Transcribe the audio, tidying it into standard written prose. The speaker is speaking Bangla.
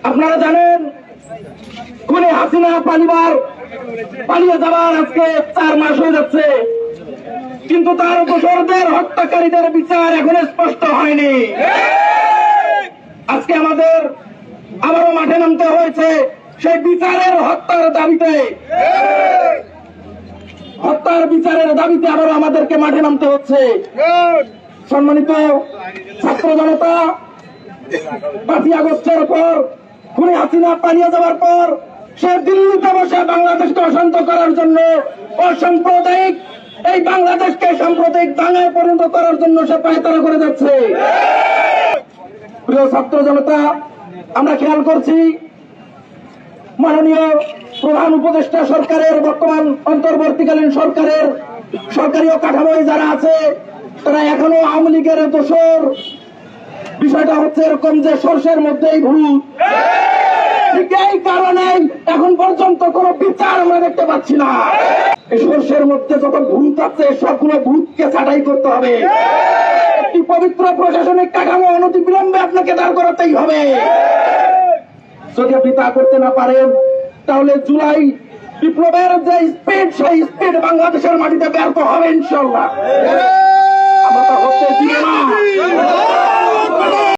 আপনারা জানেন খুনি হাসিনা পালিয়ে যাবার আজকে 4 মাস হয়ে যাচ্ছে, কিন্তু তার দোসরদের হত্যাকারীদের বিচার এখনো স্পষ্ট হয়নি। আজকে আমাদের আবারও মাঠে নামতে হয়েছে সেই বিচারের হত্যার বিচারের দাবিতে আবারও আমাদেরকে মাঠে নামতে হচ্ছে। সম্মানিত ছাত্র জনতা, 5ই আগস্টের পর খুনি হাসিনা পালিয়ে যাওয়ার পর সে দিল্লিতে বসে বাংলাদেশকে অশান্ত করার জন্য অসাম্প্রদায়িক এই বাংলাদেশকে সাম্প্রদায়িক দাঙ্গায় পরিণত করার জন্য সে পায়তারা করে যাচ্ছে। প্রিয় ছাত্র জনতা, আমরা খেয়াল করছি মাননীয় প্রধান উপদেষ্টা সরকারের বর্তমান অন্তর্বর্তীকালীন সরকারের সরকারি কাঠামোয় যারা আছে তারা এখনো আওয়ামী লীগের দোসর। বিষয়টা হচ্ছে এরকম যে সরষের মধ্যেই ভূত, ঠিক এই কারণে এখন পর্যন্ত কোনো বিচার আমরা দেখতে পাচ্ছি না। এই সরষের মধ্যে যত ভূত আছে সবগুলো ভূতকে ছাঁটাই করতে হবে। একটি পবিত্র প্রশাসনিক কাঠামো অনতিবিলম্বে আপনাকে দাঁড় করাতেই হবে। যদি আপনি তা করতে না পারেন তাহলে জুলাই বিপ্লবের যে স্পিড সেই স্পিড বাংলাদেশের মাটিতে ব্যর্থ হবে ইনশাল্লাহ। আমরা তা হতে